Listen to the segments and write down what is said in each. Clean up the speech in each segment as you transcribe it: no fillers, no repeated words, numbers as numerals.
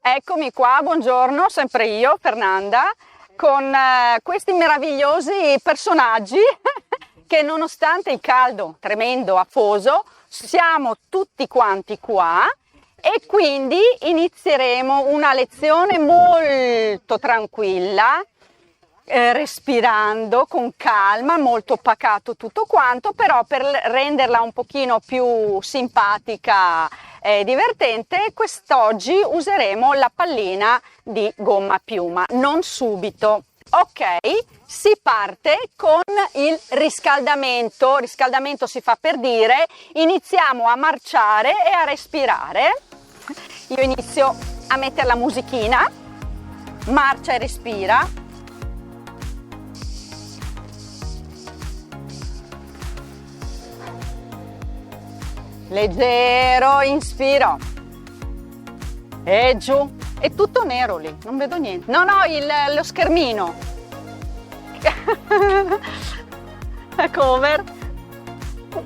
Eccomi qua, buongiorno, sempre io, Fernanda, con questi meravigliosi personaggi che nonostante il caldo tremendo, afoso, siamo tutti quanti qua e quindi inizieremo una lezione molto tranquilla, respirando con calma, molto pacato tutto quanto, però per renderla un pochino più simpatica e divertente, quest'oggi useremo la pallina di gomma piuma, non subito. Ok, si parte con il riscaldamento. Riscaldamento si fa per dire, iniziamo a marciare e a respirare. Io inizio a mettere la musichina, marcia e respira. Leggero, inspiro e giù, è tutto nero lì, non vedo niente. No, lo schermino. Cover,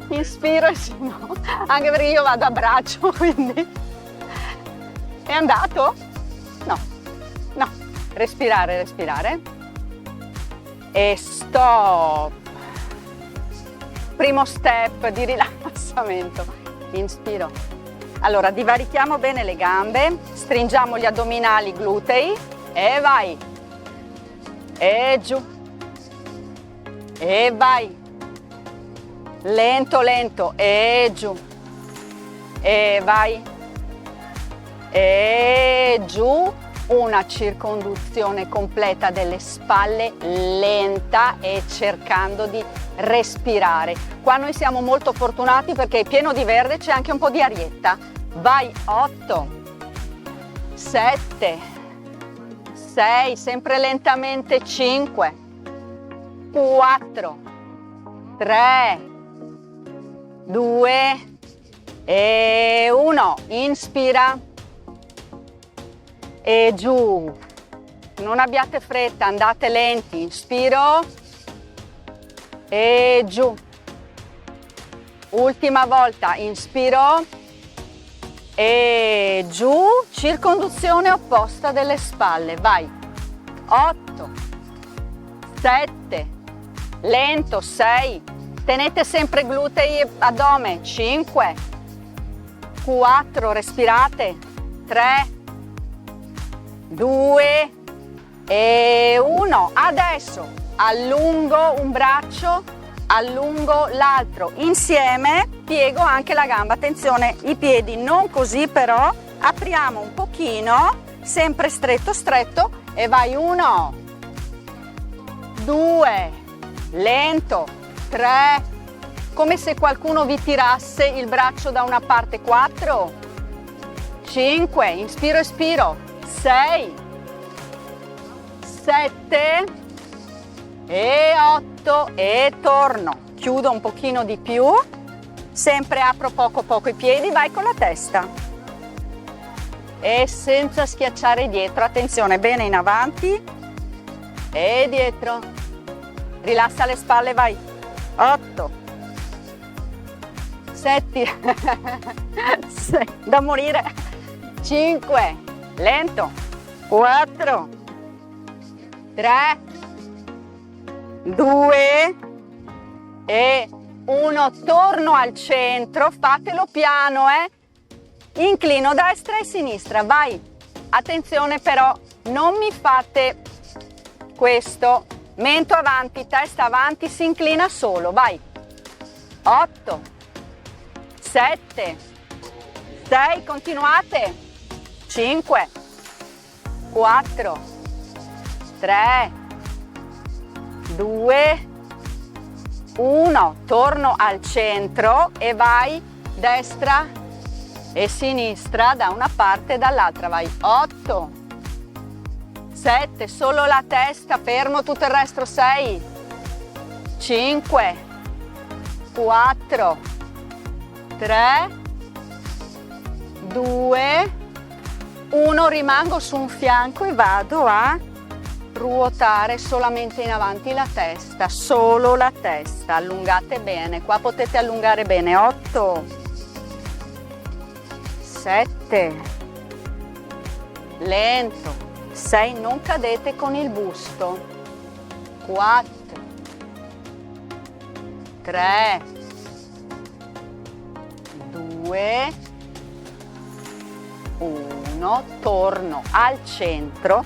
inspiro e sì, no, anche perché io vado a braccio, quindi è andato? No, respirare e stop. Primo step di rilassamento. Inspiro. Allora, divarichiamo bene le gambe, stringiamo gli addominali, glutei e vai. E giù. E vai. Lento, lento. E giù. E vai. E giù. Una circonduzione completa delle spalle, lenta e cercando di respirare. Qua noi siamo molto fortunati perché è pieno di verde, c'è anche un po' di arietta. Vai, 8, 7, 6, sempre lentamente, 5, 4, 3, 2 e 1. Inspira e giù. Non abbiate fretta, andate lenti. Inspiro e giù. Ultima volta, inspiro e giù, circonduzione opposta delle spalle, vai. 8, 7, lento, 6, tenete sempre glutei e addome, 5, 4, respirate, 3, 2 e 1. Adesso allungo un braccio, allungo l'altro, insieme piego anche la gamba, attenzione, i piedi non così, però apriamo un pochino, sempre stretto stretto e vai. 1, 2, lento, 3, come se qualcuno vi tirasse il braccio da una parte, 4, 5, inspiro, espiro, 6, 7 e 8 e torno, chiudo un pochino di più, sempre apro poco poco i piedi, vai con la testa e senza schiacciare dietro, attenzione, bene in avanti e dietro, rilassa le spalle, vai. 8, 7 da morire, 5, lento, 4, 3, 2 e 1, torno al centro, fatelo piano, inclino destra e sinistra, vai, attenzione però, non mi fate questo, mento avanti, testa avanti, si inclina solo, vai, 8, 7, 6, continuate, 5, 4, 3, 2, 1, torno al centro e vai, destra, e sinistra da una parte e dall'altra, vai, 8, 7, solo la testa, fermo tutto il resto, 6, 5, 4, 3, 2, 1, rimango su un fianco e vado a ruotare solamente in avanti la testa, solo la testa, allungate bene, qua potete allungare bene, 8, 7, lento, 6, non cadete con il busto, 4, 3, 2, 1, torno al centro,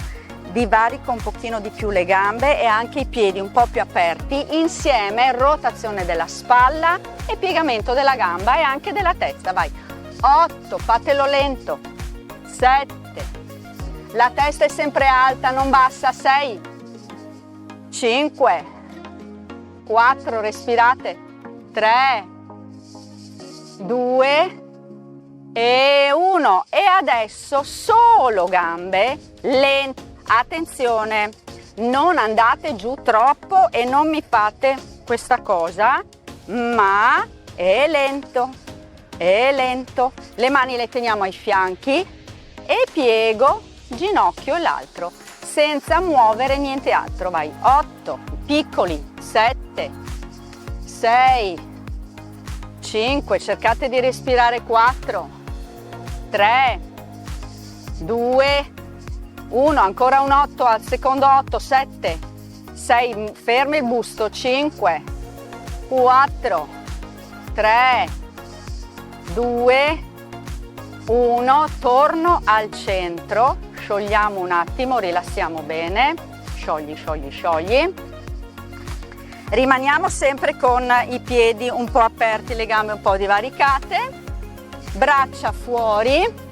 divarico un pochino di più le gambe e anche i piedi un po' più aperti, insieme rotazione della spalla e piegamento della gamba e anche della testa, vai, 8, fatelo lento, 7, la testa è sempre alta, non bassa, 6, 5, 4, respirate, 3, 2 e 1, e adesso solo gambe lente. Attenzione, non andate giù troppo e non mi fate questa cosa, ma è lento, le mani le teniamo ai fianchi e piego ginocchio e l'altro senza muovere niente altro, vai, 8, piccoli, 7, 6, 5, cercate di respirare, 4, 3, 2, 1, ancora un 8 al secondo 8, 7, 6, fermi il busto, 5, 4, 3, 2, 1, torno al centro, sciogliamo un attimo, rilassiamo bene, sciogli, sciogli, sciogli. Rimaniamo sempre con i piedi un po' aperti, le gambe un po' divaricate, braccia fuori,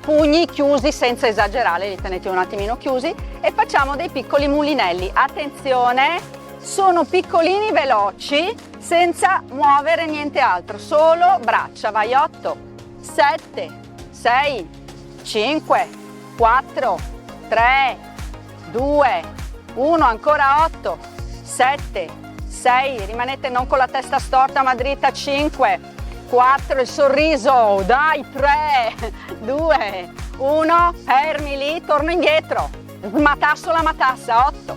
pugni chiusi senza esagerare, li tenete un attimino chiusi e facciamo dei piccoli mulinelli. Attenzione, sono piccolini veloci senza muovere niente altro, solo braccia, vai, 8, 7, 6, 5, 4, 3, 2, 1, ancora 8, 7, 6, rimanete non con la testa storta ma dritta, 5, 4, il sorriso, dai, 3, 2, 1, fermi lì, torno indietro, matasso la matassa, 8,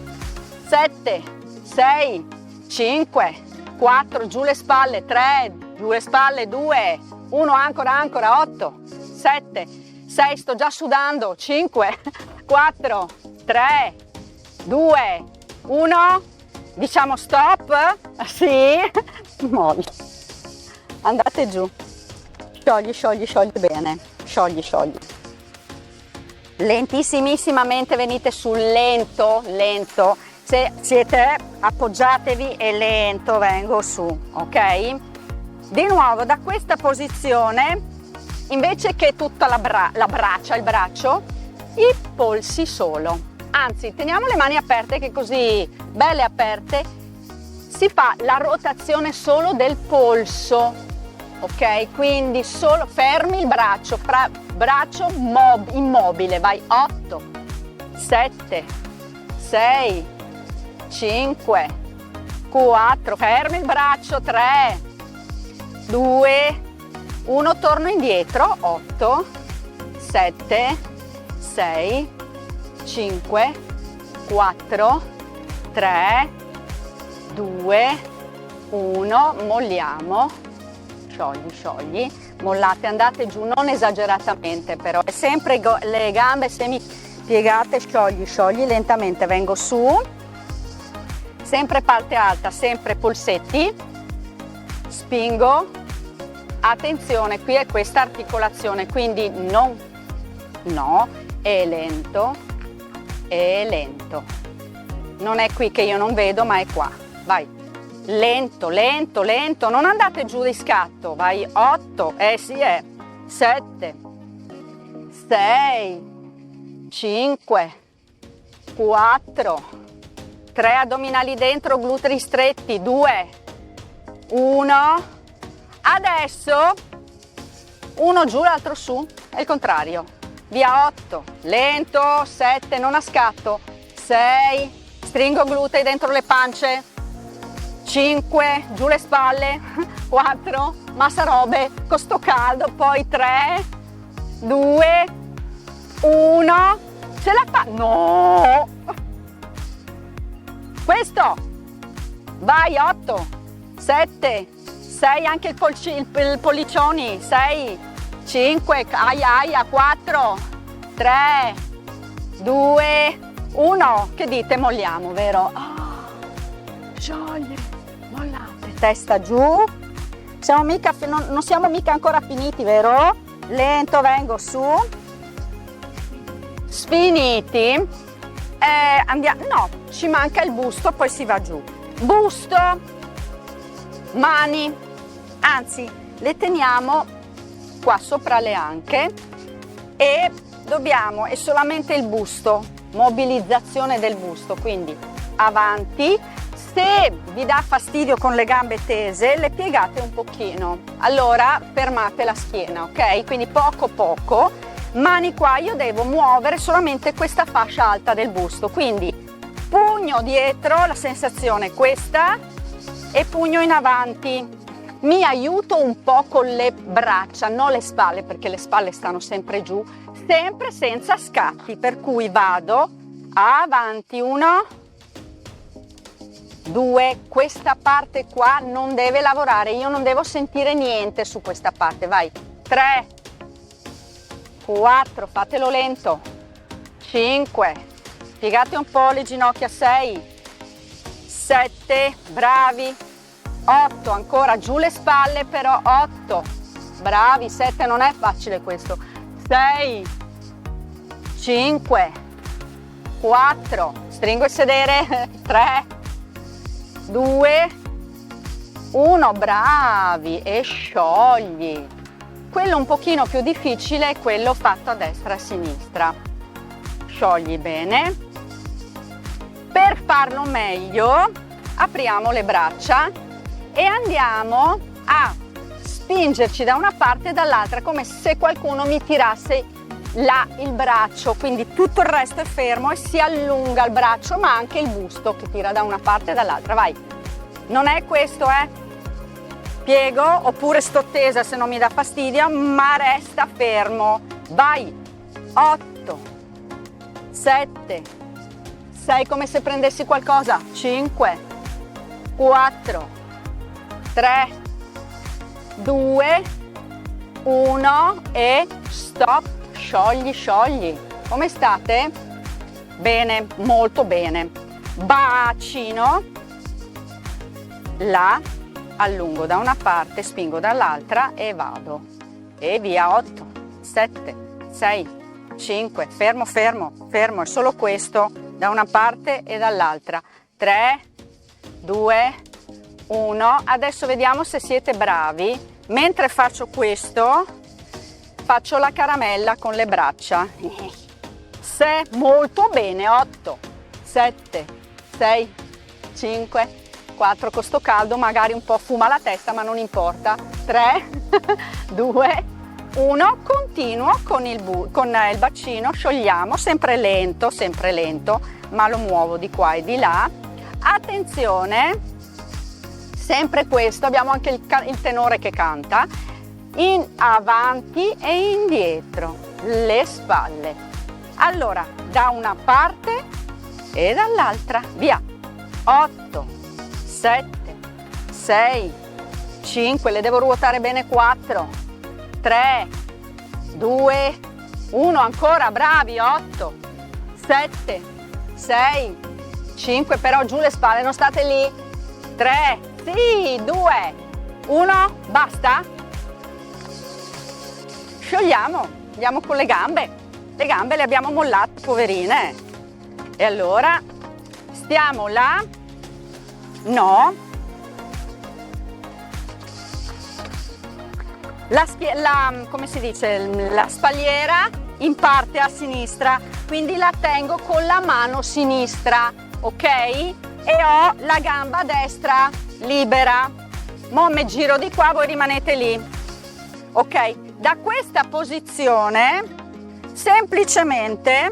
7, 6, 5, 4, giù le spalle, 3, giù le spalle, 2, 1, ancora, 8, 7, 6, sto già sudando, 5, 4, 3, 2, 1, diciamo stop, sì, mollo. Andate giù, sciogli, sciogli, sciogli bene, sciogli, sciogli. Lentissimissimamente venite sul lento, lento. Se siete appoggiatevi e lento vengo su, ok? Di nuovo da questa posizione, invece che tutta la braccia, il braccio, i polsi solo. Anzi, teniamo le mani aperte che così, belle aperte, si fa la rotazione solo del polso. Ok, quindi solo fermi il braccio, braccio immobile, vai, 8, 7, 6, 5, 4, fermi il braccio, 3, 2, 1, torno indietro, 8, 7, 6, 5, 4, 3, 2, 1, molliamo. Sciogli, sciogli, mollate, andate giù, non esageratamente però, è sempre le gambe semi piegate, sciogli, sciogli, lentamente vengo su, sempre parte alta, sempre polsetti, spingo, attenzione, qui è questa articolazione, quindi no, è lento, non è qui che io non vedo ma è qua, vai. Lento, lento, lento, non andate giù di scatto, vai, 8, sì è, 7, 6, 5, 4, 3 addominali dentro, glutei stretti, 2, 1, adesso uno giù, l'altro su, è il contrario. Via 8, lento, 7, non a scatto, 6, stringo glutei dentro le pance, 5, giù le spalle, 4, massa robe, con sto caldo, poi 3, 2, 1, ce la fa? No! Questo, vai, 8, 7, 6, anche il pollicioni, 6, 5, aia, 4, 3, 2, 1, che dite? Molliamo, vero? Sciogli, mollate, testa giù, non siamo mica ancora finiti, vero? Lento, vengo su, sfiniti, andiamo, no, ci manca il busto, poi si va giù, busto, mani, anzi, le teniamo qua sopra le anche e è solamente il busto, mobilizzazione del busto, quindi avanti. Se vi dà fastidio con le gambe tese, le piegate un pochino, allora fermate la schiena, ok? Quindi poco, mani qua, io devo muovere solamente questa fascia alta del busto, quindi pugno dietro, la sensazione è questa, e pugno in avanti. Mi aiuto un po' con le braccia, non le spalle, perché le spalle stanno sempre giù, sempre senza scatti, per cui vado avanti, 1, 2, questa parte qua non deve lavorare, io non devo sentire niente su questa parte, vai, 3, 4, fatelo lento, 5, piegate un po' le ginocchia, 6, 7, bravi, 8, ancora giù le spalle però, 8, bravi, 7, non è facile questo, 6, 5, 4, stringo il sedere, 3, 2, 1, bravi, e sciogli. Quello un pochino più difficile è quello fatto a destra e a sinistra. Sciogli bene. Per farlo meglio apriamo le braccia e andiamo a spingerci da una parte e dall'altra, come se qualcuno mi tirasse là il braccio, quindi tutto il resto è fermo e si allunga il braccio, ma anche il busto che tira da una parte e dall'altra. Vai, non è questo, piego oppure sto tesa se non mi dà fastidio, ma resta fermo. Vai, 8, 7, 6, come se prendessi qualcosa, 5, 4, 3, 2, 1 e stop. Sciogli. Come state? Bene, molto bene. Bacino. Là, allungo da una parte, spingo dall'altra e vado. E via, 8, 7, 6, 5, fermo, è solo questo, da una parte e dall'altra. 3, 2, 1. Adesso vediamo se siete bravi. Mentre faccio questo, faccio la caramella con le braccia. Se molto bene, 8, 7, 6, 5, 4, con sto caldo magari un po' fuma la testa, ma non importa. 3, 2, 1, continuo con il bacino, sciogliamo, sempre lento, ma lo muovo di qua e di là. Attenzione, sempre questo, abbiamo anche il tenore che canta. In avanti e indietro, le spalle. Allora, da una parte e dall'altra, via. 8, 7, 6, 5, le devo ruotare bene, 4, 3, 2, 1, ancora, bravi, 8, 7, 6, 5, però giù le spalle, non state lì, 3, sì, 2, 1, basta. Sciogliamo, andiamo con le gambe le abbiamo mollate, poverine, e allora stiamo là, no, come si dice, la spalliera in parte a sinistra, quindi la tengo con la mano sinistra, ok? E ho la gamba destra libera. Mo' mi giro di qua, voi rimanete lì. Ok, Da questa posizione semplicemente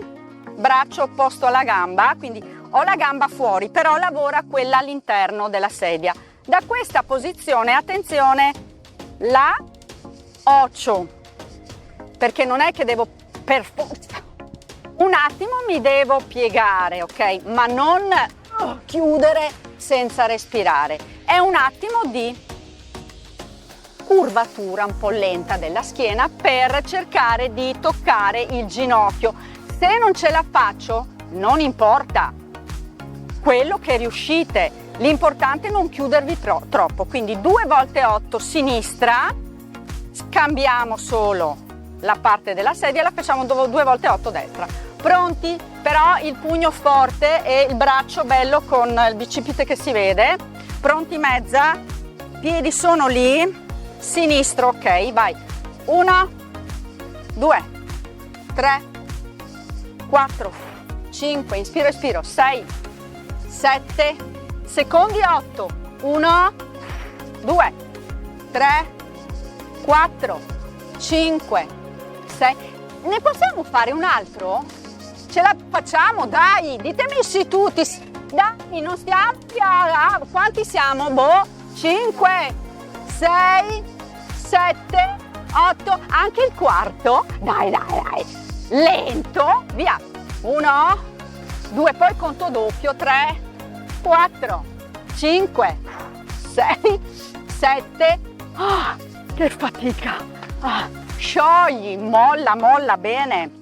braccio opposto alla gamba, quindi ho la gamba fuori, però lavora quella all'interno della sedia. Da questa posizione, attenzione, la ocio, perché non è che devo per forza, un attimo mi devo piegare, ok? Ma non chiudere senza respirare. È un attimo di curvatura un po' lenta della schiena per cercare di toccare il ginocchio. Se non ce la faccio, non importa quello che riuscite, l'importante è non chiudervi troppo. Quindi 2 volte 8 sinistra, scambiamo solo la parte della sedia, la facciamo 2 volte 8 destra. Pronti? Però il pugno forte e il braccio bello con il bicipite che si vede. Pronti, mezza, piedi sono lì, sinistro, ok, vai. 1, 2, 3, 4, 5, inspiro, espiro, 6, 7, secondi 8, 1, 2, 3, 4, 5, 6. Ne possiamo fare un altro? Ce la facciamo, dai, ditemi sì tutti, dai, non stiamo quanti siamo? Boh, 5, 6, 7, 8, anche il quarto, dai, lento, via, 1, 2, poi conto doppio, 3, 4, 5, 6, 7, che fatica, sciogli, molla bene.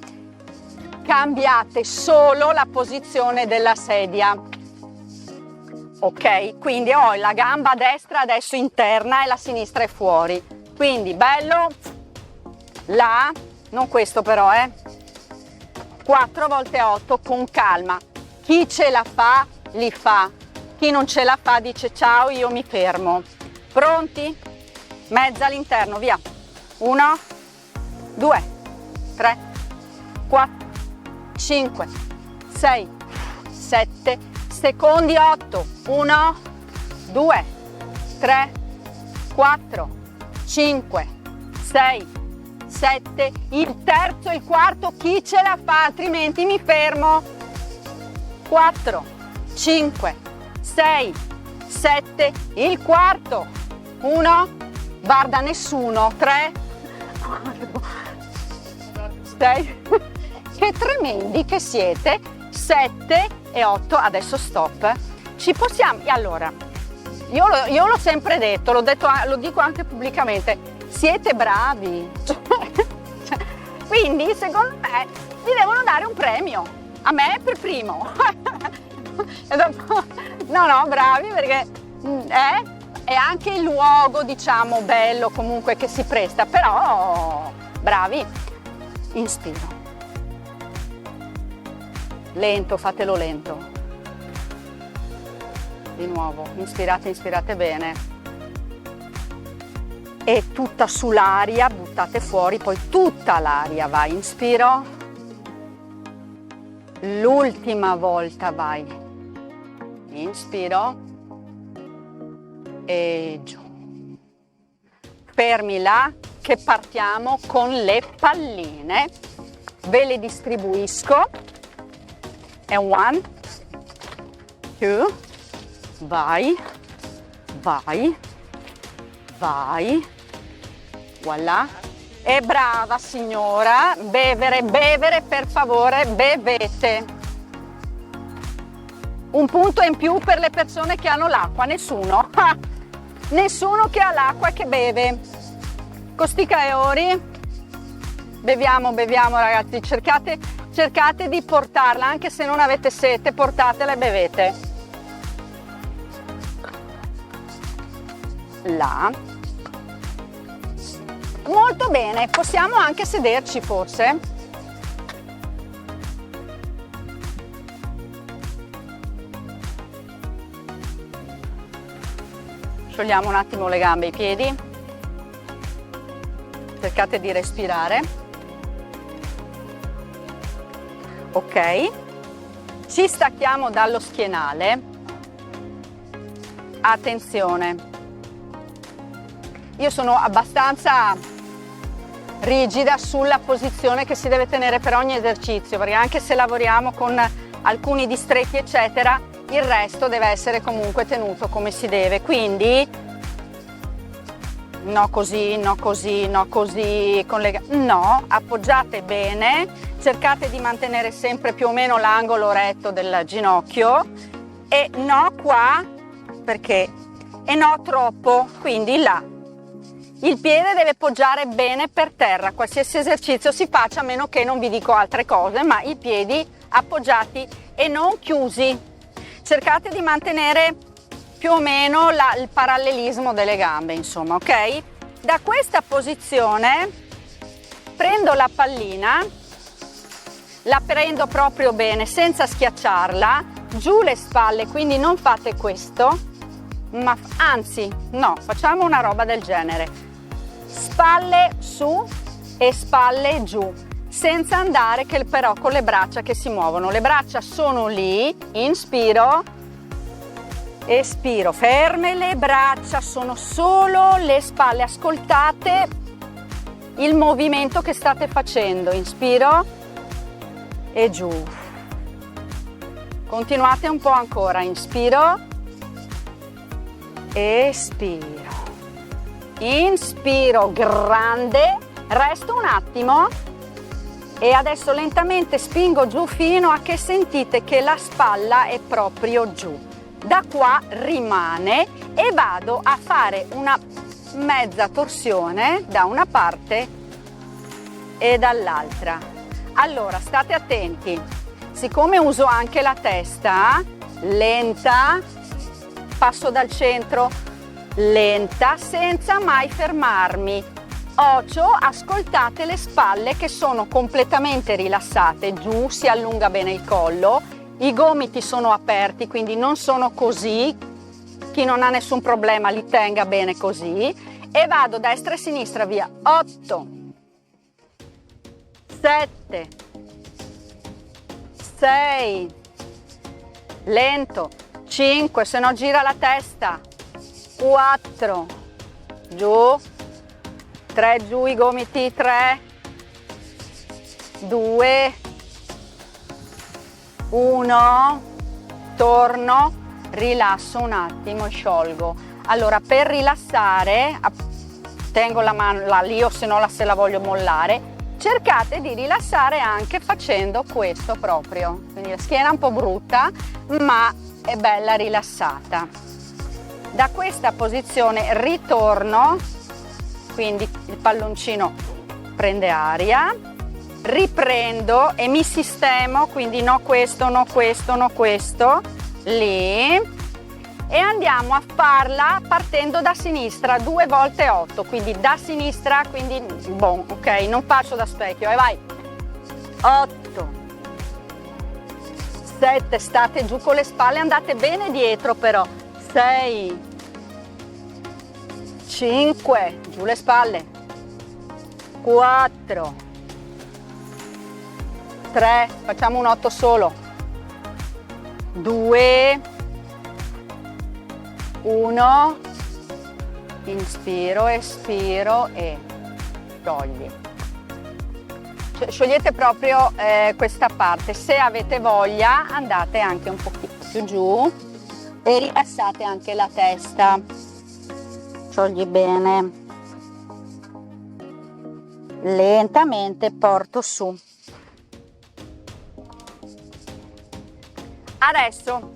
Cambiate solo la posizione della sedia, ok? Quindi ho la gamba destra adesso interna e la sinistra è fuori, quindi bello, là, non questo però, 4 volte 8 con calma. Chi ce la fa li fa, chi non ce la fa dice ciao, io mi fermo. Pronti? Mezza all'interno, via. 1, 2, 3, 4, 5, 6, 7, secondi 8, 1, 2, 3, 4, 5, 6, 7, il terzo e il quarto chi ce la fa, altrimenti mi fermo. 4, 5, 6, 7, il quarto, 1, guarda nessuno, 3, 4, 6, che tremendi che siete, 7 e 8, adesso stop. Ci possiamo, allora, io l'ho sempre detto, lo dico anche pubblicamente, siete bravi, quindi secondo me vi devono dare un premio, a me per primo. No, bravi, perché è anche il luogo, diciamo, bello comunque che si presta, però bravi. Inspiro. Lento, fatelo lento. Di nuovo, inspirate bene. E tutta sull'aria, buttate fuori, poi tutta l'aria, vai, inspiro. L'ultima volta, vai. Inspiro. E giù. Fermi là, che partiamo con le palline. Ve le distribuisco. E 1, 2, vai, voilà. E brava signora, bevere per favore, bevete. Un punto in più per le persone che hanno l'acqua, nessuno. Nessuno che ha l'acqua e che beve. Costica e ori. Beviamo ragazzi, cercate di portarla, anche se non avete sete, portatela e bevete. Là. Molto bene, possiamo anche sederci forse. Sciogliamo un attimo le gambe e i piedi. Cercate di respirare. Ok, ci stacchiamo dallo schienale. Attenzione, io sono abbastanza rigida sulla posizione che si deve tenere per ogni esercizio, perché anche se lavoriamo con alcuni distretti eccetera, il resto deve essere comunque tenuto come si deve. Quindi no così, no così, no così, con le no, appoggiate bene, cercate di mantenere sempre più o meno l'angolo retto del ginocchio e no qua perché e no troppo, quindi là. Il piede deve poggiare bene per terra, qualsiasi esercizio si faccia, a meno che non vi dico altre cose, ma i piedi appoggiati e non chiusi. Cercate di mantenere più o meno il parallelismo delle gambe, insomma, ok? Da questa posizione prendo la pallina, la prendo proprio bene senza schiacciarla, giù le spalle, quindi non fate questo, ma anzi, no, facciamo una roba del genere. Spalle su e spalle giù, senza andare che però con le braccia che si muovono. Le braccia sono lì, inspiro, espiro, ferme le braccia, sono solo le spalle, ascoltate il movimento che state facendo, inspiro e giù, continuate un po' ancora, inspiro, espiro, inspiro grande, resto un attimo e adesso lentamente spingo giù fino a che sentite che la spalla è proprio giù. Da qua rimane e vado a fare una mezza torsione da una parte e dall'altra. Allora state attenti, siccome uso anche la testa, lenta, passo dal centro, lenta, senza mai fermarmi. Occhio, ascoltate le spalle che sono completamente rilassate, giù, si allunga bene il collo, i gomiti sono aperti, quindi non sono così, chi non ha nessun problema li tenga bene così e vado destra e sinistra via. 8, 7, 6, lento, 5, se no gira la testa, 4, giù, 3 giù i gomiti, 3, 2, 1, torno, rilasso un attimo e sciolgo. Allora per rilassare, tengo la mano là lì o se no se la voglio mollare, cercate di rilassare anche facendo questo proprio. Quindi la schiena è un po' brutta, ma è bella rilassata. Da questa posizione ritorno, quindi il palloncino prende aria, riprendo e mi sistemo, quindi no questo, no questo, no questo, lì, e andiamo a farla partendo da sinistra 2 volte 8, quindi da sinistra, quindi bon, ok, non faccio da specchio, e vai, 8, 7, state giù con le spalle, andate bene dietro però, 6, 5, giù le spalle, 4, 3, facciamo un 8 solo, 2, 1, inspiro, espiro e sciogli. Sciogliete proprio questa parte, se avete voglia andate anche un pochino più giù e rilassate anche la testa, sciogli bene, lentamente porto su. Adesso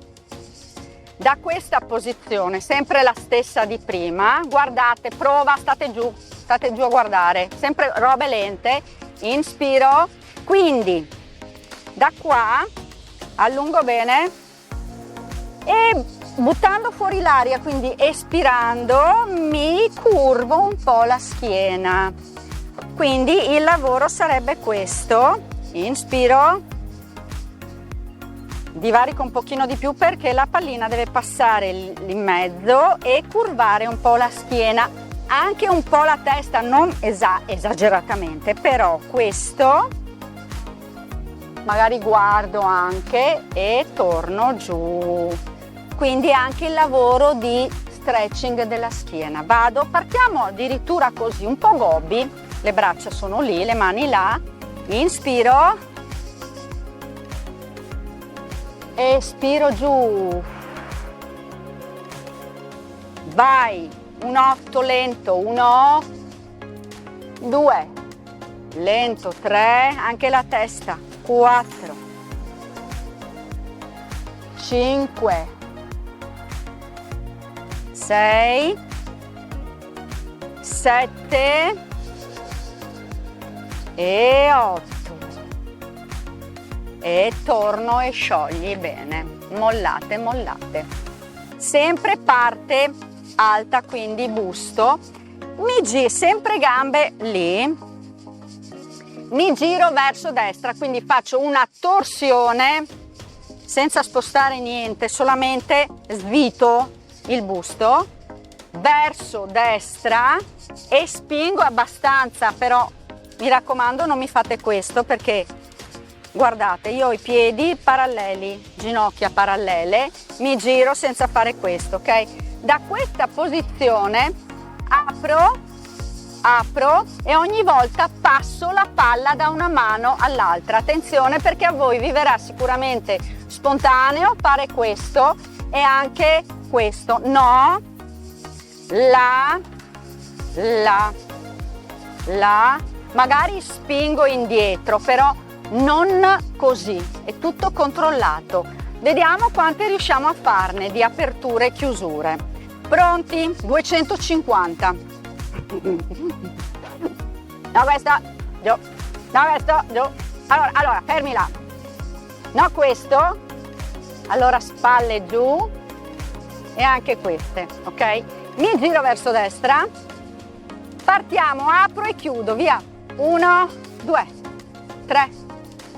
da questa posizione, sempre la stessa di prima, guardate, prova, state giù a guardare, sempre robe lente, inspiro, quindi da qua allungo bene e buttando fuori l'aria, quindi espirando mi curvo un po' la schiena, quindi il lavoro sarebbe questo, inspiro, divarico un pochino di più perché la pallina deve passare in mezzo e curvare un po' la schiena, anche un po' la testa, non esageratamente, però questo magari guardo anche e torno giù, quindi anche il lavoro di stretching della schiena. Partiamo addirittura così, un po' gobbi, le braccia sono lì, le mani là, inspiro, espiro giù, vai, un 8 lento, 1, 2, lento, 3, anche la testa, 4, 5, 6, 7 e 8 e torno e sciogli bene, mollate, mollate, sempre parte alta, quindi busto, mi giro sempre gambe lì, mi giro verso destra, quindi faccio una torsione senza spostare niente, solamente svito il busto verso destra e spingo abbastanza, però mi raccomando non mi fate questo perché guardate, io ho i piedi paralleli, ginocchia parallele, mi giro senza fare questo, ok? Da questa posizione apro e ogni volta passo la palla da una mano all'altra. Attenzione perché a voi vi verrà sicuramente spontaneo fare questo e anche questo. No, la, magari spingo indietro, però non così, è tutto controllato. Vediamo quante riusciamo a farne di aperture e chiusure. Pronti? 250. No, questa, giù. No, questo, giù. Allora, fermi là. No, questo. Allora, spalle giù. E anche queste, ok? Mi giro verso destra. Partiamo, apro e chiudo, via. 1, 2, 3,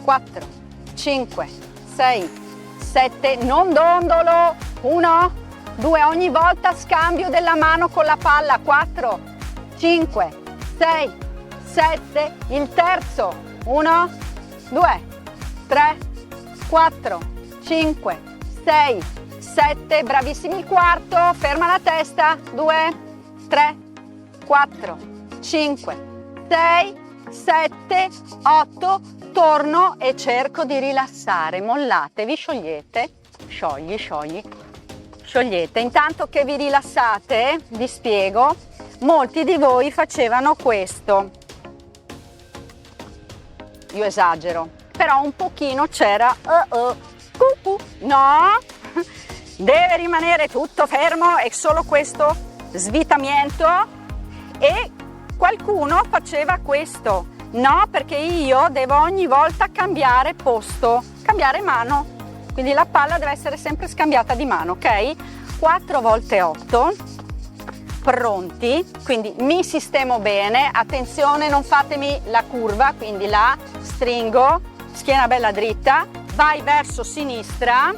4, 5, 6, 7, non dondolo. 1, 2, ogni volta scambio della mano con la palla. 4, 5, 6, 7, il terzo. 1, 2, 3, 4, 5, 6, 7, bravissimi, il quarto, ferma la testa. 2, 3, 4, 5, 6, 7, 8, torno e cerco di rilassare, mollatevi, sciogliete, sciogliete. Intanto che vi rilassate, vi spiego, molti di voi facevano questo, io esagero, però un pochino c'era, no, deve rimanere tutto fermo e solo questo svitamento, e qualcuno faceva questo, no, perché io devo ogni volta cambiare posto, cambiare mano, quindi la palla deve essere sempre scambiata di mano, ok? 4 volte 8, pronti, quindi mi sistemo bene, attenzione non fatemi la curva, quindi la stringo, schiena bella dritta, vai verso sinistra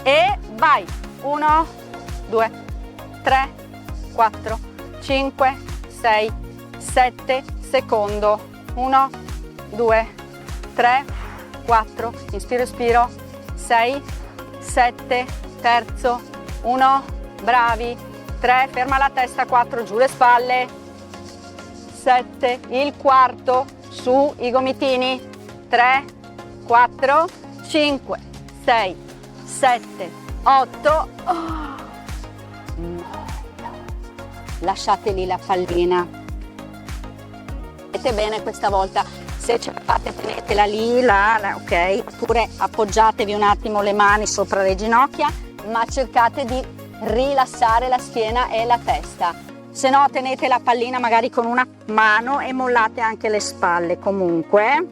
e vai, 1, 2, 3, 4, 5, 6, 7, secondo, 1, 2, 3, 4, inspiro, espiro, 6, 7, terzo, 1, bravi, 3, ferma la testa, 4, giù le spalle, 7, il quarto, su i gomitini, 3, 4, 5, 6, 7, 8, lasciate lì la pallina. Vedete bene questa volta, se ce la fate tenetela lì, là, ok? Oppure appoggiatevi un attimo le mani sopra le ginocchia, ma cercate di rilassare la schiena e la testa. Se no tenete la pallina magari con una mano e mollate anche le spalle comunque.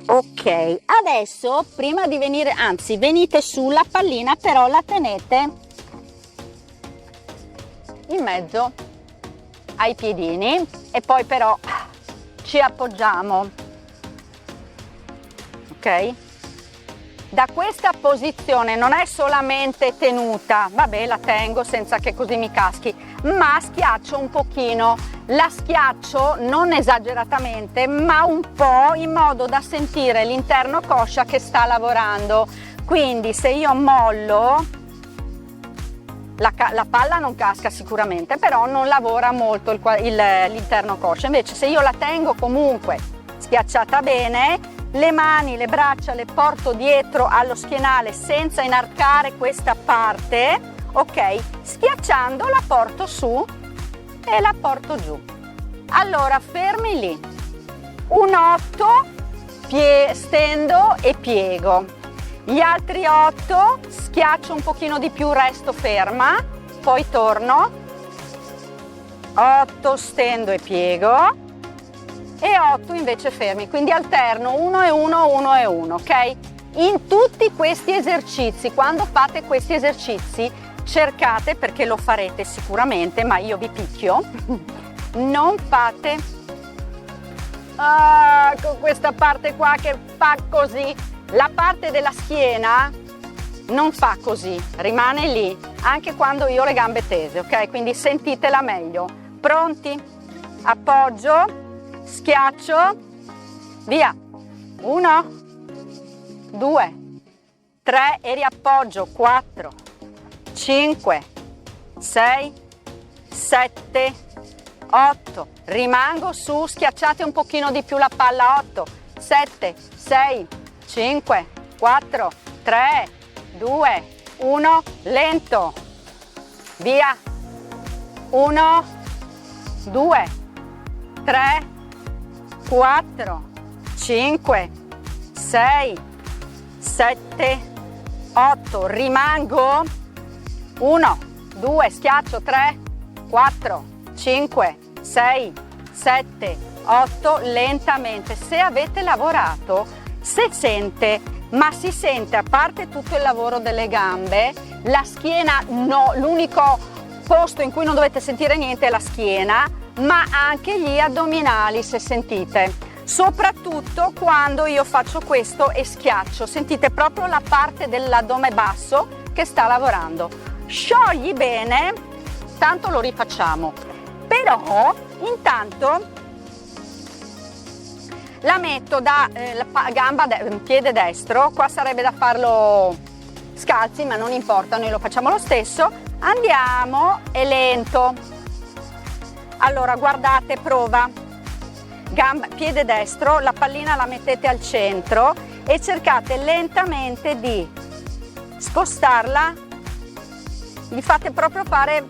Ok, adesso prima di venire, anzi venite sulla pallina, però la tenete in mezzo ai piedini e poi però ci appoggiamo, ok? Da questa posizione non è solamente tenuta, vabbè la tengo senza che così mi caschi, ma schiaccio un pochino, la schiaccio non esageratamente ma un po', in modo da sentire l'interno coscia che sta lavorando. Quindi se io mollo la palla non casca sicuramente, però non lavora molto l'interno coscia. Invece se io la tengo comunque schiacciata bene, le mani, le braccia le porto dietro allo schienale senza inarcare questa parte, ok? Schiacciando la porto su e la porto giù. Allora fermi lì, un 8, stendo e piego, gli altri 8 schiaccio un pochino di più, resto ferma, poi torno, 8 stendo e piego e 8 invece fermi, quindi alterno 1 e 1, 1 e 1, ok? In tutti questi esercizi, quando fate questi esercizi, cercate, perché lo farete sicuramente, ma io vi picchio, non fate con questa parte qua che fa così, la parte della schiena non fa così, rimane lì anche quando io ho le gambe tese, ok? Quindi sentitela meglio. Pronti? Appoggio, schiaccio, via, 1, 2, 3 e riappoggio, 4, 5, 6, 7, 8, rimango su, schiacciate un pochino di più la palla, 8, 7, 6, 5, 4, 3, 2, 1, lento, via, 1, 2, 3, 4, 5, 6, 7, 8, rimango, 1, 2, schiaccio, 3, 4, 5, 6, 7, 8, lentamente. Se avete lavorato, si sente, ma si sente, a parte tutto il lavoro delle gambe, la schiena no, l'unico posto in cui non dovete sentire niente è la schiena, ma anche gli addominali, se sentite, soprattutto quando io faccio questo e schiaccio, sentite proprio la parte dell'addome basso che sta lavorando. Sciogli bene, tanto lo rifacciamo, però intanto la metto da piede destro, qua sarebbe da farlo scalzi, ma non importa, noi lo facciamo lo stesso. Andiamo, è lento. Allora guardate, prova, piede destro, la pallina la mettete al centro e cercate lentamente di spostarla, gli fate proprio fare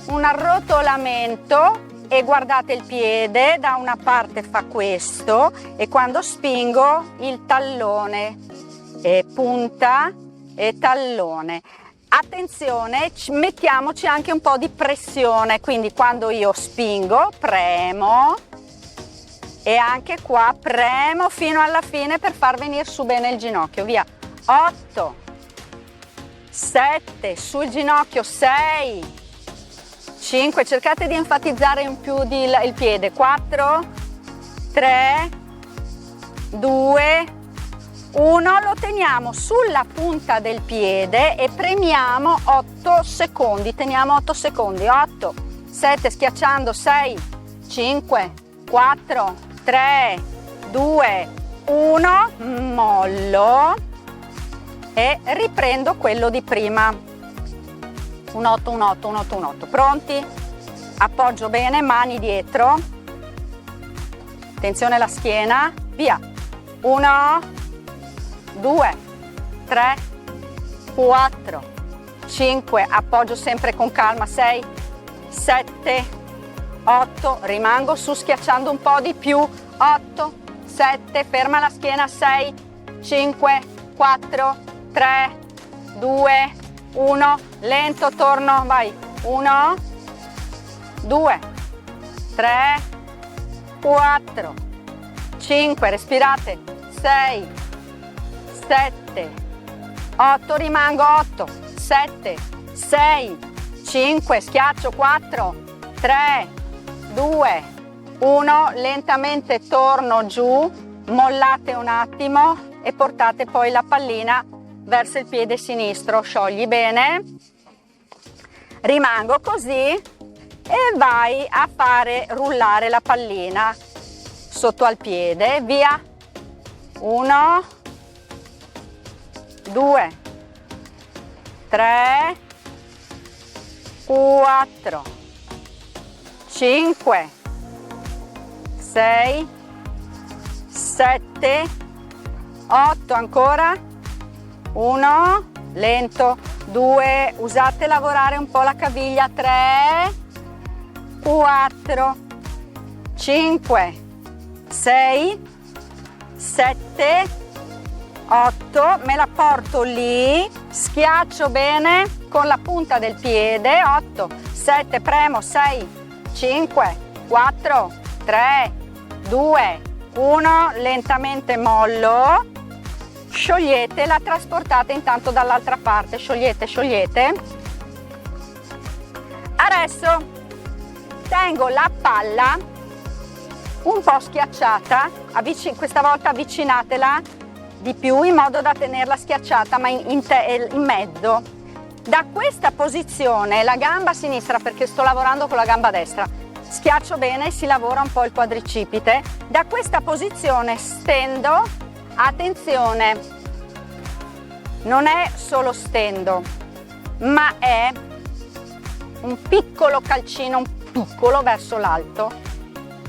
un arrotolamento e guardate il piede, da una parte fa questo e quando spingo il tallone e punta e tallone. Attenzione, mettiamoci anche un po' di pressione, quindi quando io spingo, premo e anche qua premo fino alla fine per far venire su bene il ginocchio, via, 8, 7, sul ginocchio, 6, 5, cercate di enfatizzare in più il piede, 4, 3, 2, 1, lo teniamo sulla punta del piede e premiamo 8 secondi, teniamo 8 secondi, 8, 7, schiacciando, 6, 5, 4, 3, 2, 1, mollo e riprendo quello di prima, un 8, un 8, un 8, un 8, pronti? Appoggio bene, mani dietro, attenzione alla schiena, via, 1, 2, 3, 4, 5, appoggio sempre con calma, 6, 7, 8, rimango su schiacciando un po' di più, 8, 7, ferma la schiena, 6, 5, 4, 3, 2, 1, lento, torno, vai, 1, 2, 3, 4, 5, respirate, 6, 7, 8, rimango, 8, 7, 6, 5, schiaccio, 4, 3, 2, 1, lentamente torno giù, mollate un attimo e portate poi la pallina verso il piede sinistro, sciogli bene, rimango così e vai a fare rullare la pallina sotto al piede, via, 1, 2, 3, 4, 5, 6, 7, 8, ancora, 1, lento, 2, usate lavorare un po' la caviglia, 3, 4, 5, 6, 7, 8, me la porto lì, schiaccio bene con la punta del piede, 8, 7, premo, 6, 5, 4, 3, 2, 1, lentamente mollo, sciogliete, la trasportate intanto dall'altra parte, sciogliete, sciogliete. Adesso tengo la palla un po' schiacciata, questa volta avvicinatela di più in modo da tenerla schiacciata ma in mezzo. Da questa posizione la gamba sinistra, perché sto lavorando con la gamba destra, schiaccio bene, si lavora un po' il quadricipite. Da questa posizione stendo, attenzione, non è solo stendo, ma è un piccolo calcino, un piccolo verso l'alto,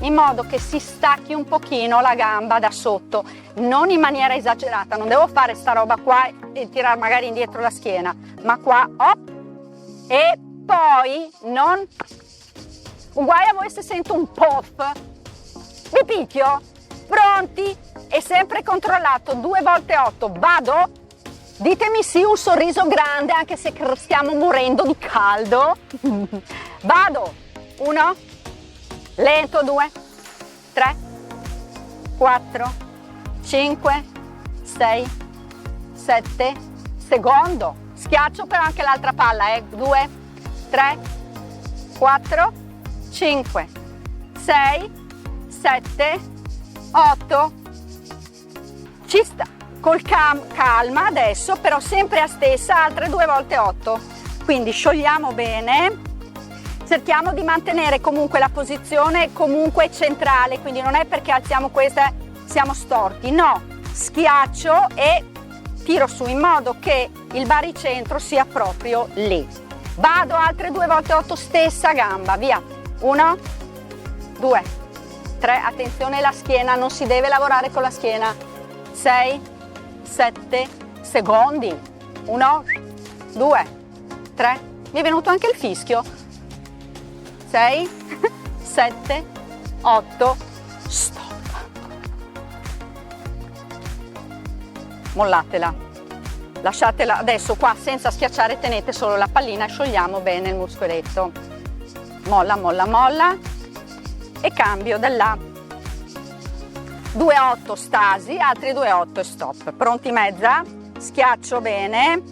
in modo che si stacchi un pochino la gamba da sotto, non in maniera esagerata, non devo fare sta roba qua e tirare magari indietro la schiena, ma qua, hop, e poi non, uguale a voi se sento un puff, vi picchio, pronti, e sempre controllato, 2 volte 8, vado, ditemi sì, un sorriso grande anche se stiamo morendo di caldo, vado, 1, lento, 2, 3, 4, 5, 6, 7, secondo, schiaccio però anche l'altra palla, 2, 3, 4, 5, 6, 7, 8, ci sta, col calma adesso, però sempre a stessa, altre 2 volte 8, quindi sciogliamo bene. Cerchiamo di mantenere comunque la posizione comunque centrale, quindi non è perché alziamo questa siamo storti, no, schiaccio e tiro su in modo che il baricentro sia proprio lì. Vado altre 2 volte 8, stessa gamba, via, 1, 2, 3, attenzione la schiena, non si deve lavorare con la schiena, 6, 7, secondi, 1, 2, 3, mi è venuto anche il fischio, 6, 7, 8, stop. Mollatela, lasciatela adesso qua senza schiacciare, tenete solo la pallina e sciogliamo bene il muscoletto. Molla, molla, molla e cambio da là. 2-8 stasi, altri 2-8 e stop. Pronti mezza? Schiaccio bene.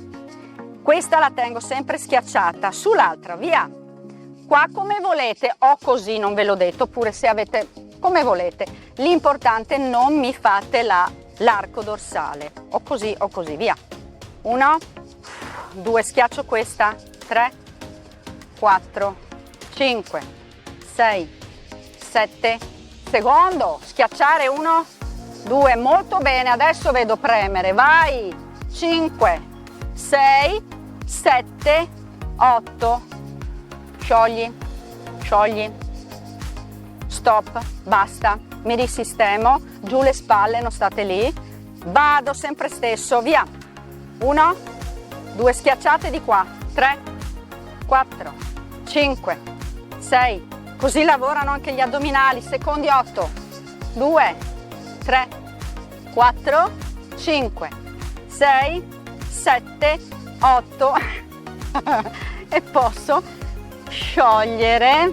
Questa la tengo sempre schiacciata, sull'altra, via. Qua come volete, o così, non ve l'ho detto, oppure se avete, come volete. L'importante non mi fate l'arco dorsale, o così, via. 1, 2, schiaccio questa, 3, 4, 5, 6, 7, secondo, schiacciare 1, 2, molto bene, adesso vedo premere, vai, 5, 6, 7, 8, sciogli, sciogli, stop, basta, mi risistemo, giù le spalle, non state lì, vado sempre stesso, via, 1, 2 schiacciate di qua, 3, 4, 5, 6, così lavorano anche gli addominali, secondi 8, 2, 3, 4, 5, 6, 7, 8 e posso sciogliere,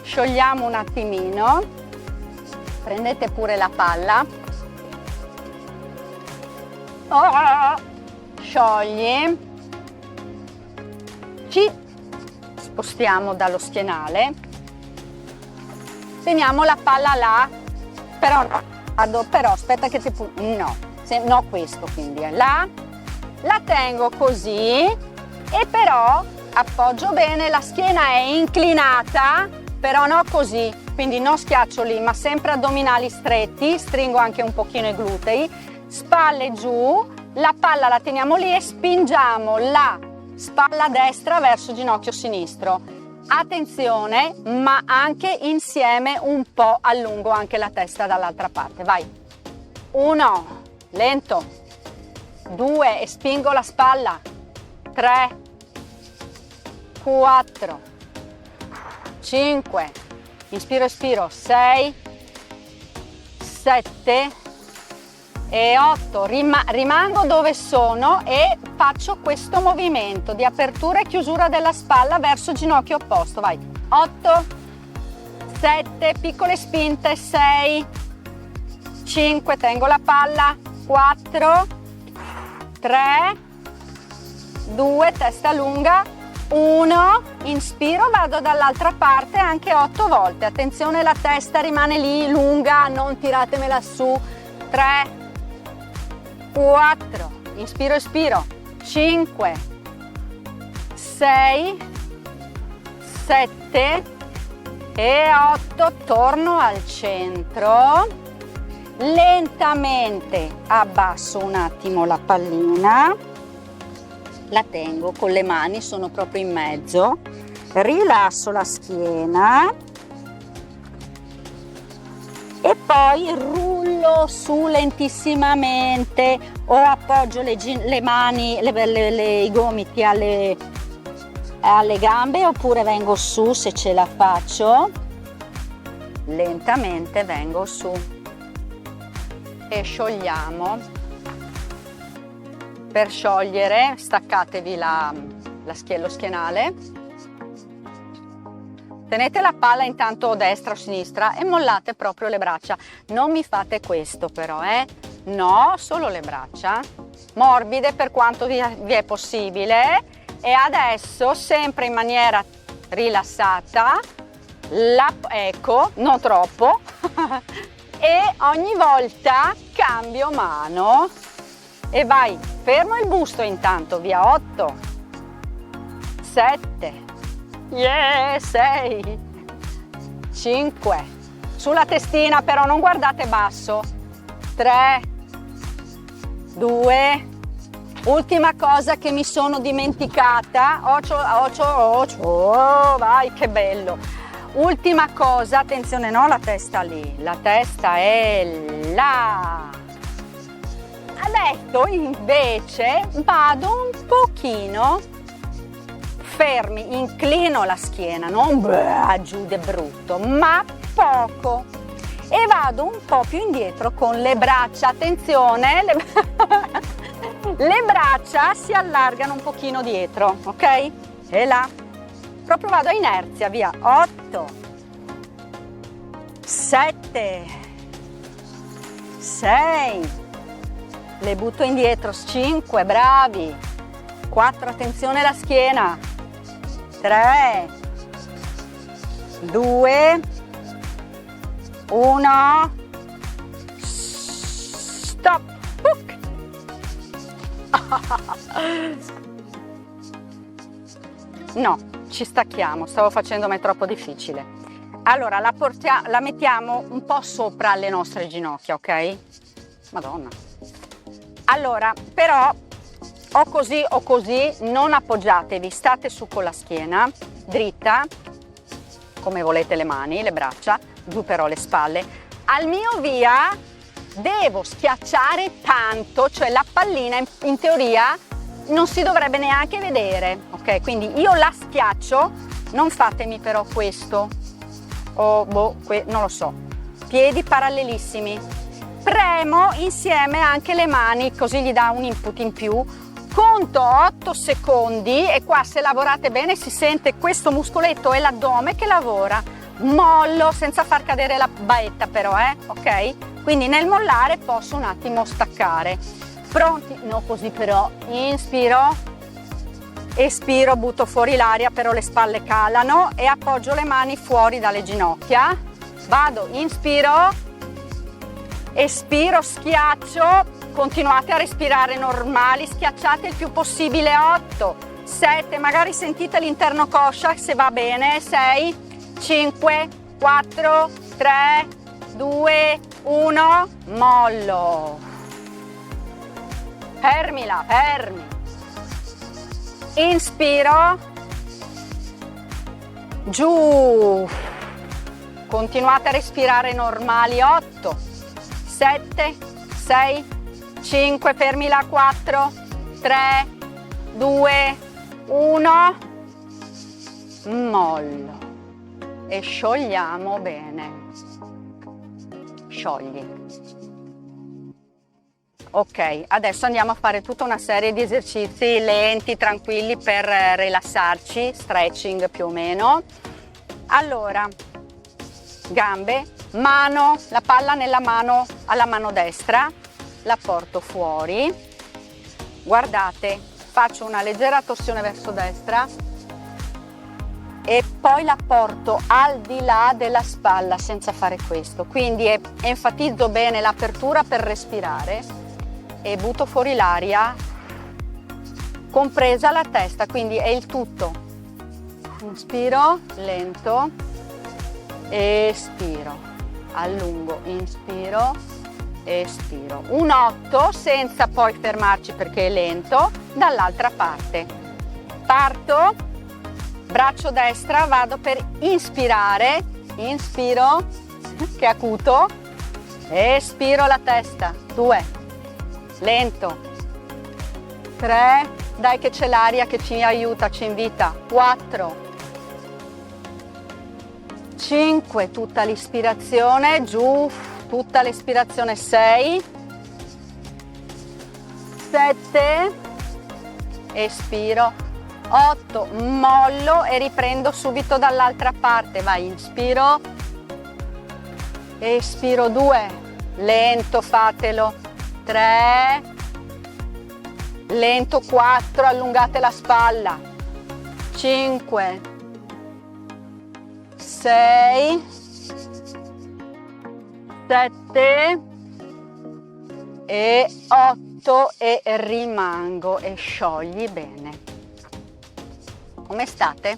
sciogliamo un attimino, prendete pure la palla, sciogli, ci spostiamo dallo schienale, teniamo la palla là, però aspetta che no, questo quindi è là, la tengo così e però appoggio bene, la schiena è inclinata, però no così, quindi non schiaccio lì, ma sempre addominali stretti, stringo anche un pochino i glutei, spalle giù, la palla la teniamo lì e spingiamo la spalla destra verso ginocchio sinistro. Attenzione, ma anche insieme un po' allungo anche la testa dall'altra parte. Vai. 1, lento. 2, e spingo la spalla. 3, 4, 5, inspiro, espiro, 6, 7 e 8. Rimango dove sono e faccio questo movimento di apertura e chiusura della spalla verso ginocchio opposto. Vai. 8, 7, piccole spinte, 6, 5, tengo la palla, 4, 3, 2, testa lunga, 1, inspiro, vado dall'altra parte anche 8 volte. Attenzione, la testa rimane lì lunga, non tiratemela su. 3, 4, inspiro, espiro, 5, 6, 7 e 8, torno al centro, lentamente abbasso un attimo la pallina, la tengo con le mani, sono proprio in mezzo, rilasso la schiena e poi rullo su lentissimamente o appoggio le mani, i gomiti alle gambe, oppure vengo su se ce la faccio, lentamente vengo su e sciogliamo. Per sciogliere staccatevi lo schienale, tenete la palla intanto destra o sinistra e mollate proprio le braccia. Non mi fate questo però, no, solo le braccia, morbide per quanto vi è possibile. E adesso, sempre in maniera rilassata, ecco, non troppo, e ogni volta cambio mano e vai, fermo il busto intanto, via. 8, 7, 6, 5, sulla testina però non guardate basso, 3, 2, ultima cosa che mi sono dimenticata, vai che bello, ultima cosa, attenzione, no, la testa lì, la testa è là. Adesso invece vado un pochino fermi, inclino la schiena, non giù de brutto, ma poco, e vado un po' più indietro con le braccia. Attenzione, le braccia si allargano un pochino dietro, ok? E là, proprio vado a inerzia, via. 8, 7, 6, le butto indietro, 5, bravi, 4, attenzione alla schiena, 3, 2, 1, stop. No, ci stacchiamo, stavo facendo ma è troppo difficile. Allora la mettiamo un po' sopra le nostre ginocchia, ok? Madonna. Allora, però o così, non appoggiatevi, state su con la schiena dritta, come volete le mani, le braccia, giù però le spalle. Al mio via devo schiacciare tanto, cioè la pallina in teoria non si dovrebbe neanche vedere, ok? Quindi io la schiaccio, non fatemi però questo, non lo so, piedi parallelissimi. Premo insieme anche le mani, così gli dà un input in più. Conto 8 secondi e qua, se lavorate bene, si sente questo muscoletto e l'addome che lavora. Mollo senza far cadere la baetta però, ok? Quindi nel mollare posso un attimo staccare. Pronti? No, così però. Inspiro, espiro, butto fuori l'aria, però le spalle calano e appoggio le mani fuori dalle ginocchia. Vado, inspiro, espiro, schiaccio, continuate a respirare normali, schiacciate il più possibile. 8, 7, magari sentite l'interno coscia se va bene. 6, 5, 4, 3, 2, 1, mollo. Fermi. inspiro, giù, continuate a respirare normali, 8, 7, 6, 5, fermi là, 4, 3, 2, 1, mollo e sciogliamo bene, sciogli. Ok, adesso andiamo a fare tutta una serie di esercizi lenti, tranquilli per rilassarci, stretching più o meno. Allora, gambe, mano, la palla nella mano, alla mano destra, la porto fuori, guardate, faccio una leggera torsione verso destra e poi la porto al di là della spalla senza fare questo, quindi enfatizzo bene l'apertura per respirare e butto fuori l'aria, compresa la testa, quindi è il tutto. Inspiro, lento, espiro, allungo, inspiro, espiro. Un 8 senza poi fermarci perché è lento, dall'altra parte. Parto, braccio destra, vado per inspirare, inspiro, che acuto, espiro la testa, 2, lento, 3, dai che c'è l'aria che ci aiuta, ci invita, 4, 5, tutta l'ispirazione, giù, tutta l'espirazione, 6, 7, espiro, 8, mollo e riprendo subito dall'altra parte, vai, inspiro, espiro, 2, lento, fatelo, 3, lento, 4, allungate la spalla, 5, 6, 7 e 8 e rimango e sciogli bene. Come state?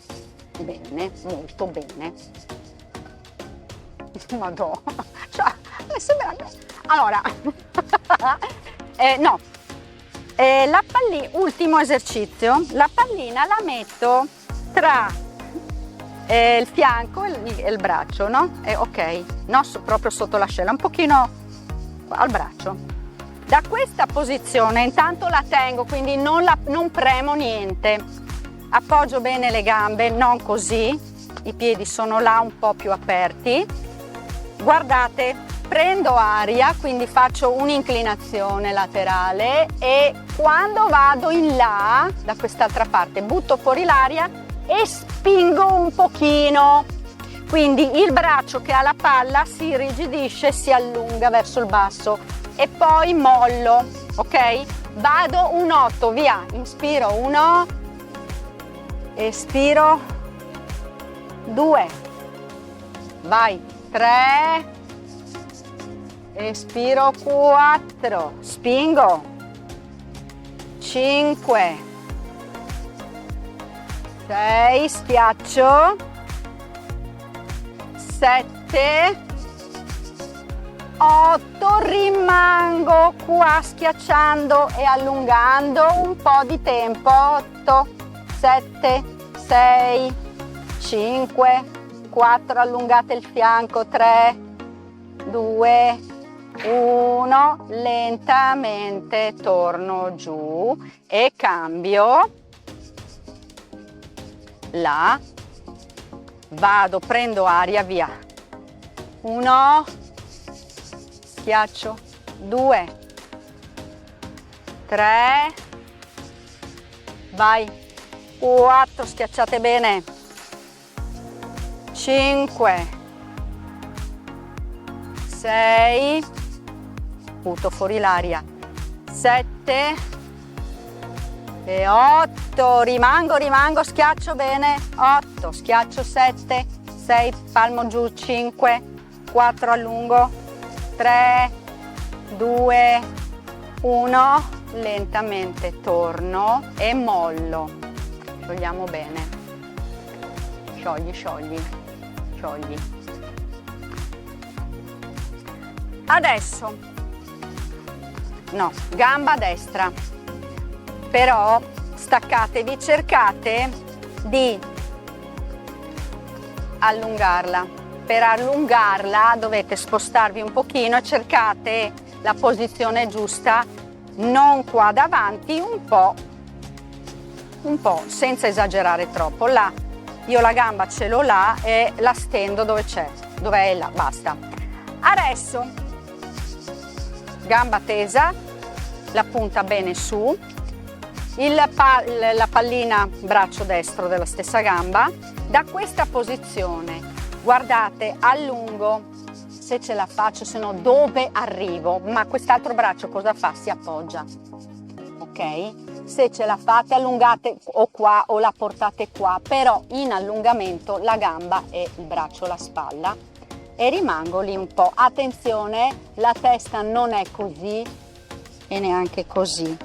Bene, molto bene. Madonna, cioè, sembra... Allora, no, la pallina, ultimo esercizio, la pallina la metto tra il fianco e il braccio, no? Ok, no, proprio sotto l'ascella, un pochino al braccio. Da questa posizione intanto la tengo, quindi non premo niente, appoggio bene le gambe, non così, i piedi sono là un po' più aperti, guardate, prendo aria, quindi faccio un'inclinazione laterale e quando vado in là, da quest'altra parte, butto fuori l'aria e spingo un pochino, quindi il braccio che ha la palla si irrigidisce, si allunga verso il basso e poi mollo, ok? Vado un 8, via, inspiro 1, espiro 2, vai 3, espiro 4, spingo 5, 6, schiaccio 7, 8, rimango qua schiacciando e allungando un po' di tempo, 8, 7, 6, 5, 4, allungate il fianco, 3, 2, 1, lentamente torno giù e cambio, là, vado, prendo aria, via, 1, schiaccio, 2, 3, vai, 4, schiacciate bene, 5, 6, butto fuori l'aria, 7 e 8, rimango, schiaccio bene, 8, schiaccio 7, 6, palmo giù, 5, 4, allungo, 3, 2, 1, lentamente torno e mollo, sciogliamo bene, sciogli, sciogli, sciogli. Adesso, no, gamba destra, però staccatevi, cercate di allungarla. Per allungarla dovete spostarvi un pochino e cercate la posizione giusta, non qua davanti, un po', senza esagerare troppo. Là, io la gamba ce l'ho là e la stendo dove c'è, dove è là, basta. Adesso, gamba tesa, la punta bene su, la pallina braccio destro della stessa gamba. Da questa posizione, guardate, allungo, se ce la faccio, se no dove arrivo, ma quest'altro braccio cosa fa? Si appoggia, ok? Se ce la fate, allungate o qua o la portate qua, però in allungamento la gamba e il braccio, la spalla, e rimango lì un po'. Attenzione, la testa non è così e neanche così,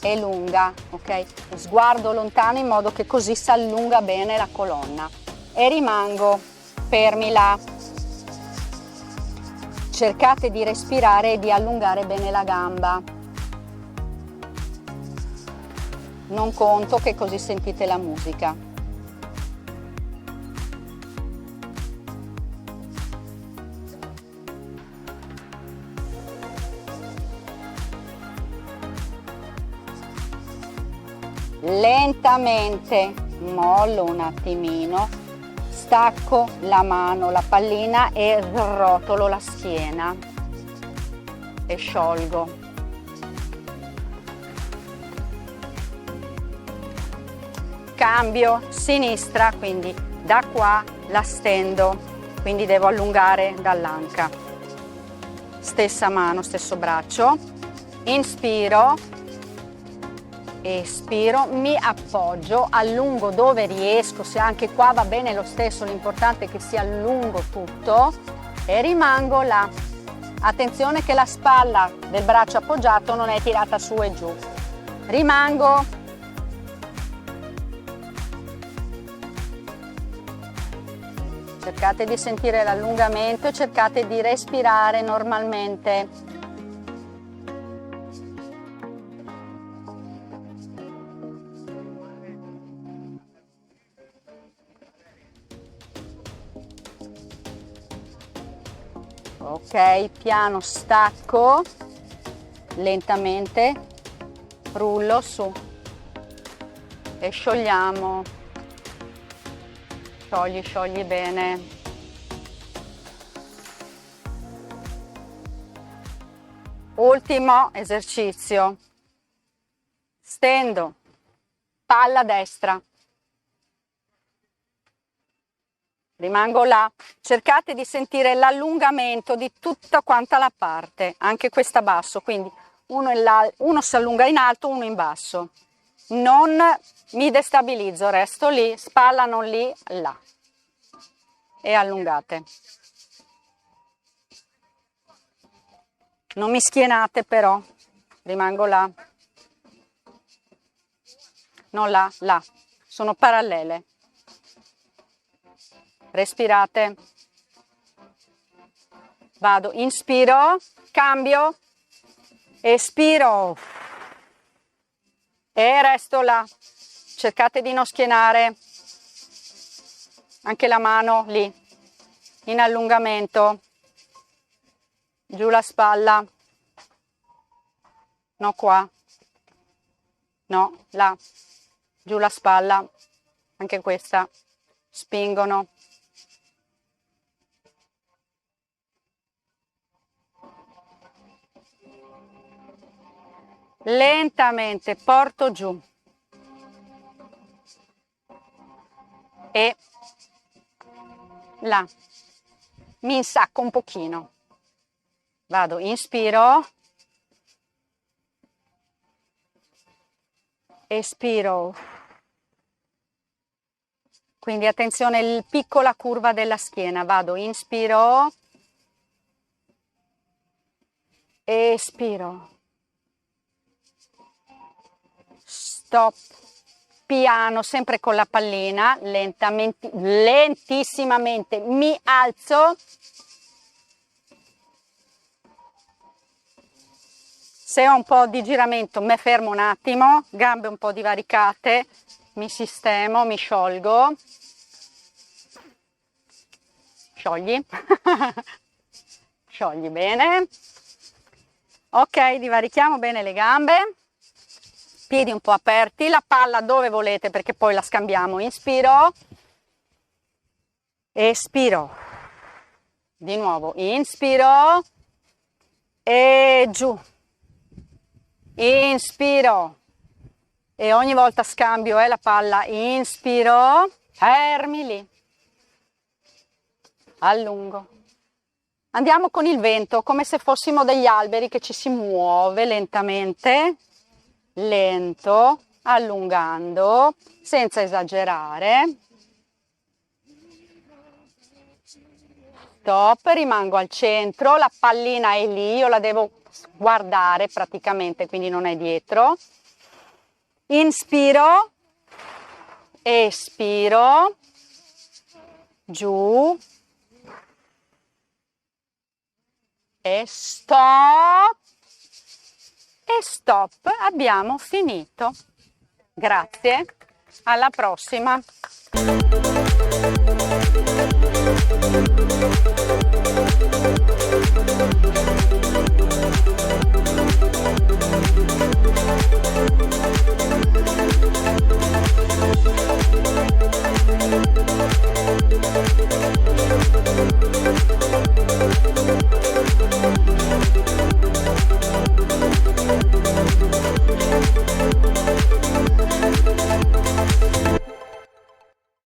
è lunga, ok? Sguardo lontano in modo che così si allunga bene la colonna e rimango fermi là. Cercate di respirare e di allungare bene la gamba. Non conto, che così sentite la musica. Lentamente mollo un attimino, stacco la mano, la pallina e rotolo la schiena e sciolgo. Cambio sinistra, quindi da qua la stendo, quindi devo allungare dall'anca. Stessa mano, stesso braccio, inspiro, espiro, mi appoggio, allungo dove riesco, se anche qua va bene lo stesso, l'importante è che sia lungo tutto e rimango là. Attenzione che la spalla del braccio appoggiato non è tirata su e giù. Rimango. Cercate di sentire l'allungamento e cercate di respirare normalmente. Ok, piano stacco, lentamente rullo su e sciogliamo. Sciogli bene. Ultimo esercizio. Stendo, palla destra. Rimango là. Cercate di sentire l'allungamento di tutta quanta la parte, anche questa basso, quindi uno si allunga in alto, uno in basso. Non mi destabilizzo, resto lì, spalla non lì, là. E allungate. Non mi schienate però, rimango là. Non là, là. Sono parallele. Respirate. Vado, inspiro, cambio, espiro. E resto là. Cercate di non schienare. Anche la mano lì, in allungamento. Giù la spalla. No, qua. No, là. Giù la spalla. Anche questa. Spingono. Lentamente porto giù. E là. Mi insacco un pochino. Vado, inspiro. Espiro. Quindi attenzione, piccola curva della schiena. Vado, inspiro. Espiro. Stop. Piano, sempre con la pallina, lentamente, lentissimamente mi alzo. Se ho un po' di giramento mi fermo un attimo, gambe un po' divaricate, mi sistemo, mi sciolgo. Sciogli. Sciogli bene. Ok, divarichiamo bene le gambe. Piedi un po' aperti, la palla dove volete perché poi la scambiamo. Inspiro. Espiro. Di nuovo, inspiro. E giù. Inspiro e ogni volta scambio la palla, inspiro, fermi lì, allungo. Andiamo con il vento come se fossimo degli alberi che ci si muove lentamente, lento, allungando, senza esagerare. Stop, rimango al centro, la pallina è lì, io la devo guardare praticamente, quindi non è dietro. Inspiro, espiro, giù e stop. E stop, abbiamo finito. Grazie, alla prossima.